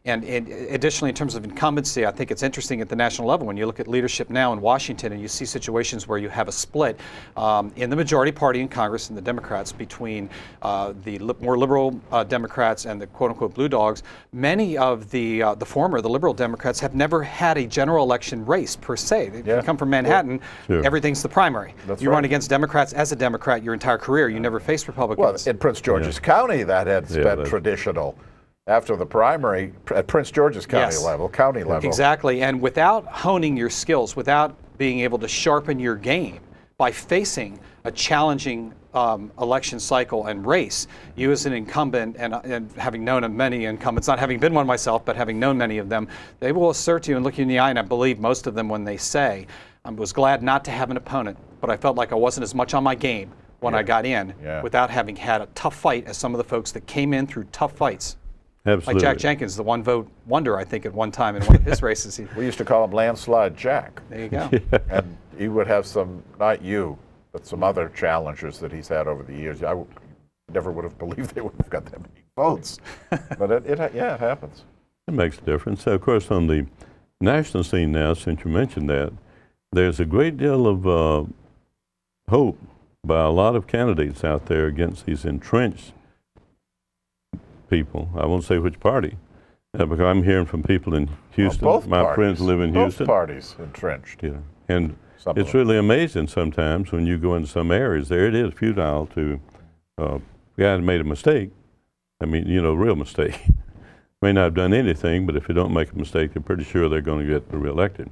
And additionally, in terms of incumbency, I think it's interesting at the national level when you look at leadership now in Washington and you see situations where you have a split in the majority party in Congress and the Democrats between the more liberal Democrats and the quote-unquote blue dogs. Many of the liberal Democrats have never had a general election race per se. They come from Manhattan, everything's the primary. You run against Democrats as a Democrat your entire career. You never faced Republicans. Well, in Prince George's County, that had been traditional. After the primary, at Prince George's County level, county level. Exactly, and without honing your skills, without being able to sharpen your game, by facing a challenging election cycle and race, you as an incumbent, and having known of many incumbents, not having been one myself, but having known many of them, they will assert you and look you in the eye, and I believe most of them when they say, I was glad not to have an opponent, but I felt like I wasn't as much on my game when I got in without having had a tough fight as some of the folks that came in through tough fights. Absolutely. Like Jack Jenkins, the one-vote wonder, I think, at one time in one of his races. We used to call him Landslide Jack. There you go. And he would have some, not you, but some other challengers that he's had over the years. I never would have believed they would have got that many votes. But it happens. It makes a difference. So, of course, on the national scene now, since you mentioned that, there's a great deal of hope by a lot of candidates out there against these entrenched people. I won't say which party, because I'm hearing from people in Houston. Well, my friends live in Houston. Both parties entrenched. Yeah, and it's really amazing sometimes when you go into some areas. There it is futile to, the guy made a mistake. I mean, you know, real mistake. May not have done anything, but if you don't make a mistake, they're pretty sure they're going to get reelected.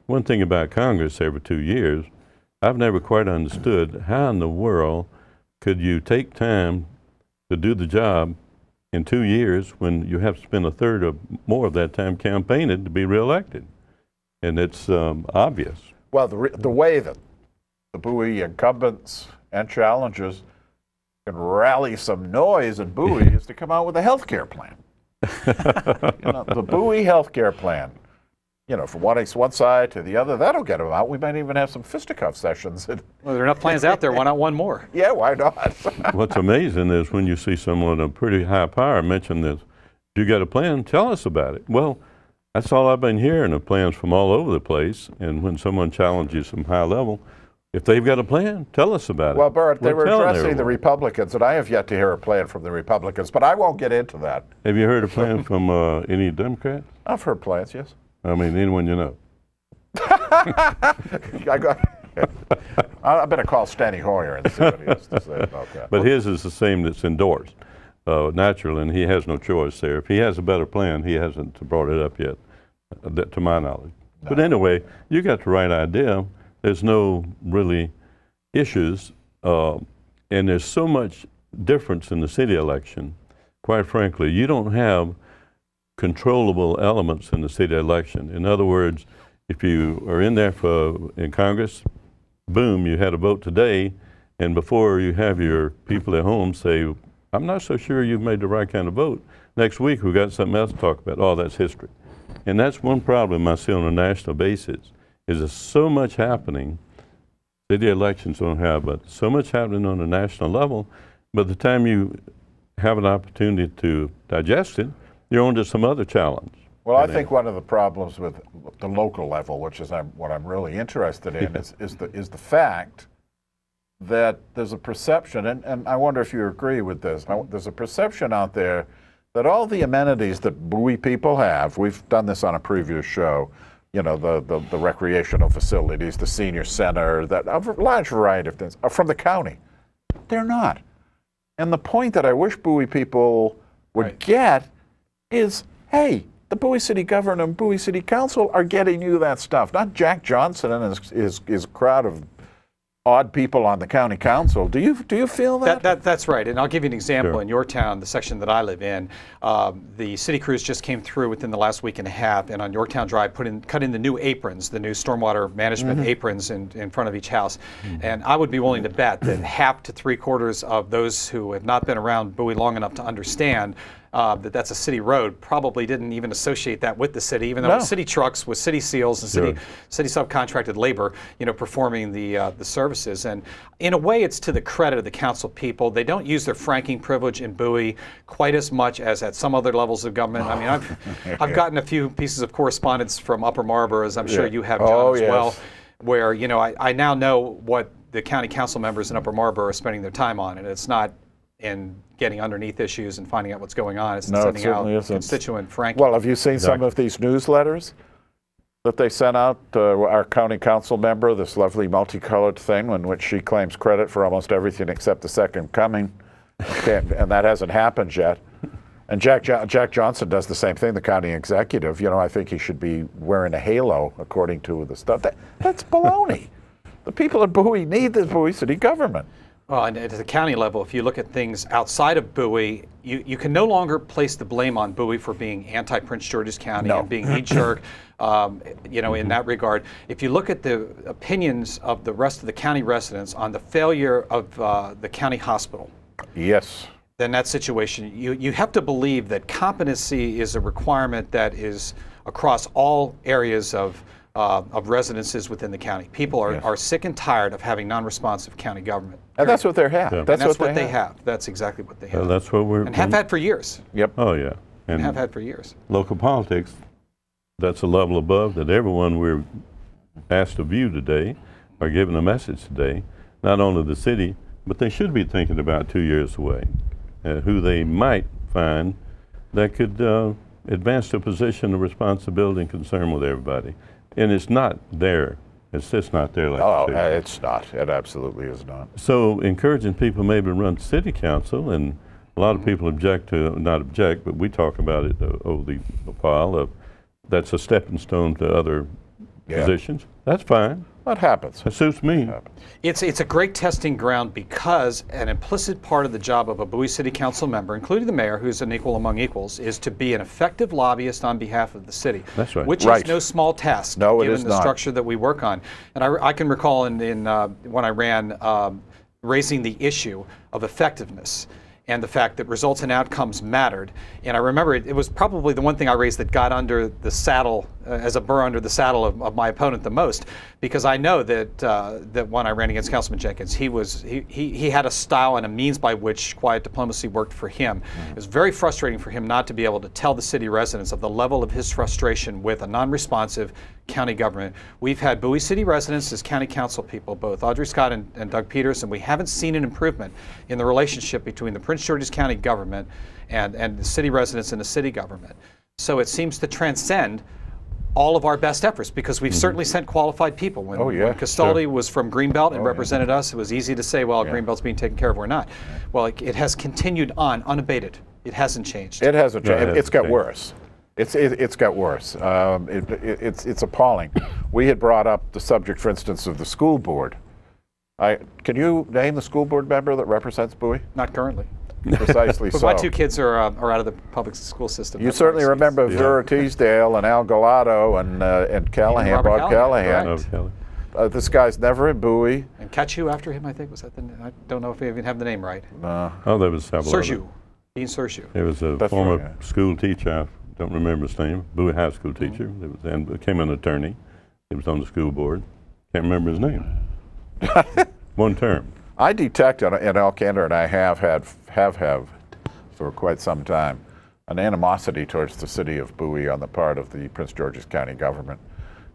One thing about Congress every 2 years, I've never quite understood how in the world could you take time to do the job in 2 years when you have to spend a third or more of that time campaigning to be reelected. And it's obvious. Well, the way that the Bowie incumbents and challengers can rally some noise in Bowie is to come out with a health care plan. The Bowie health care plan. You know, from one side to the other, that'll get them out. We might even have some fisticuff sessions. Well, there are enough plans out there. Why not one more? Yeah, why not? What's amazing is when you see someone of pretty high power mention this, you got a plan, tell us about it. Well, that's all I've been hearing of plans from all over the place. And when someone challenges from high level, if they've got a plan, tell us about it. Well, Bert, they were addressing the Republicans, and I have yet to hear a plan from the Republicans, but I won't get into that. Have you heard a plan from any Democrats? I've heard plans, yes. I mean, anyone you know. I better call Steny Hoyer and see what he has to say about that. But his is the same that's endorsed, naturally, and he has no choice there. If he has a better plan, he hasn't brought it up yet, to my knowledge. No. But anyway, you got the right idea. There's no really issues, and there's so much difference in the city election. Quite frankly, you don't have controllable elements in the city election. In other words, if you are in there in Congress, boom, you had a vote today, and before you have your people at home say, I'm not so sure you've made the right kind of vote. Next week, we've got something else to talk about. Oh, that's history. And that's one problem I see on a national basis, is there's so much happening. City elections don't have, but so much happening on a national level. By the time you have an opportunity to digest it, you're on to some other challenge. Well, I think one of the problems with the local level, which is what I'm really interested in, is the fact that there's a perception, and I wonder if you agree with this. There's a perception out there that all the amenities that Bowie people have, we've done this on a previous show, you know, the recreational facilities, the senior center, a large variety of things, are from the county. They're not. And the point that I wish Bowie people would get is, hey, the Bowie City Governor and Bowie City Council are getting you that stuff, not Jack Johnson and his crowd of odd people on the county council. Do you feel that? That's right, and I'll give you an example. Sure. In your town, the section that I live in, the city crews just came through within the last week and a half, and on Yorktown Drive cut in the new aprons, the new stormwater management aprons in front of each house. And I would be willing to bet that half to 3/4 of those who have not been around Bowie long enough to understand that's a city road, probably didn't even associate that with the city, even though it was city trucks with city seals and city subcontracted labor, performing the services. And in a way, it's to the credit of the council people. They don't use their franking privilege in Bowie quite as much as at some other levels of government. I mean, I've gotten a few pieces of correspondence from Upper Marlboro, as I'm sure you have, John, as well, where I now know what the county council members in Upper Marlboro are spending their time on, and it's not in getting underneath issues and finding out what's going on. It's sending out constituent franking. Well, have you seen some of these newsletters that they sent out? Our county council member, this lovely multicolored thing in which she claims credit for almost everything except the second coming, and that hasn't happened yet. And Jack Johnson does the same thing, the county executive. I think he should be wearing a halo, according to the stuff. That's baloney. The people of Bowie need the Bowie city government. Well, and at the county level, if you look at things outside of Bowie, you can no longer place the blame on Bowie for being anti-Prince George's County and being knee-jerk, in that regard. If you look at the opinions of the rest of the county residents on the failure of the county hospital, then that situation, you have to believe that competency is a requirement that is across all areas of residences within the county. People are sick and tired of having non-responsive county government. And that's what they have. Yeah. That's what they have. That's exactly what they have. That's what we're and have had for years. Yep. Oh yeah. And have had for years. Local politics, that's a level above that everyone we're asked to view today are given a message today, not only the city, but they should be thinking about 2 years away, who they might find that could advance to a position of responsibility and concern with everybody. And it's not there. It's just not there like it's not. It absolutely is not. So encouraging people maybe to run city council, and a lot of people not object, but we talk about it over the while of that's a stepping stone to other positions. That's fine. That happens. That suits me. It's a great testing ground because an implicit part of the job of a Bowie City Council member, including the mayor, who's an equal among equals, is to be an effective lobbyist on behalf of the city. That's right. Which is no small task, given the structure that we work on. And I can recall when I ran raising the issue of effectiveness and the fact that results and outcomes mattered. And I remember it was probably the one thing I raised that got under the saddle, as a burr under the saddle of my opponent the most, because I know that when I ran against Councilman Jenkins, he had a style and a means by which quiet diplomacy worked for him. It was very frustrating for him not to be able to tell the city residents of the level of his frustration with a non-responsive county government. We've had Bowie City residents as county council people, both Audrey Scott and Doug Peters, and we haven't seen an improvement in the relationship between the Prince George's County government and the city residents and the city government. So it seems to transcend all of our best efforts, because we've certainly sent qualified people. When Castaldi was from Greenbelt and represented us, it was easy to say, well, Greenbelt's being taken care of, we're not. Well, it has continued on unabated. It hasn't changed. It hasn't changed. It's got worse. It's got worse. It's appalling. We had brought up the subject, for instance, of the school board. Can you name the school board member that represents Bowie? Not currently. Precisely but so. my two kids are out of the public school system. You certainly remember Vera Teasdale and Al Galato and Callahan, Bob Callahan. This guy's never in Bowie. And Kachu after him, I think, was that the? I don't know if we even have the name right. Oh, that was Sershu. Dean Sershu. It was a former school teacher. I don't remember his name. Bowie High School teacher. And became an attorney. He was on the school board. Can't remember his name. One term. I detect, in all candor, and I have had for quite some time, an animosity towards the city of Bowie on the part of the Prince George's County government.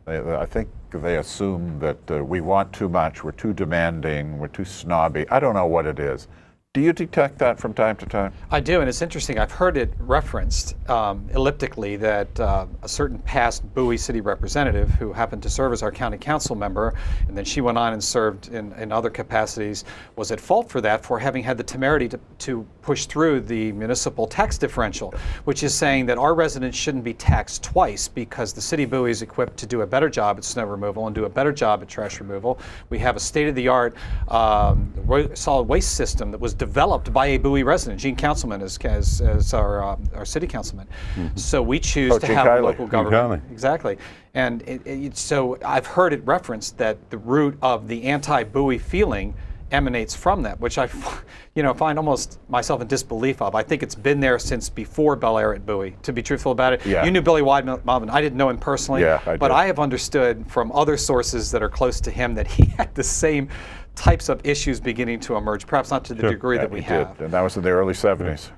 I think they assume that we want too much, we're too demanding, we're too snobby. I don't know what it is. Do you detect that from time to time? I do, and it's interesting. I've heard it referenced elliptically that a certain past Bowie city representative who happened to serve as our county council member, and then she went on and served in other capacities, was at fault for that, for having had the temerity to push through the municipal tax differential, which is saying that our residents shouldn't be taxed twice because the city of Bowie is equipped to do a better job at snow removal and do a better job at trash removal. We have a state-of-the-art solid waste system that was developed by a Bowie resident, Gene Councilman, as our city councilman. So we choose to have a local government. Exactly. And so I've heard it referenced that the root of the anti-Bowie feeling emanates from that, which I, find almost myself in disbelief of. I think it's been there since before Bel Air at Bowie, to be truthful about it. Yeah. You knew Billy Wildman. I didn't know him personally, Yeah, I but did. I have understood from other sources that are close to him that he had the same types of issues beginning to emerge, perhaps not to the degree that we He have. did, and that was in the early 70s.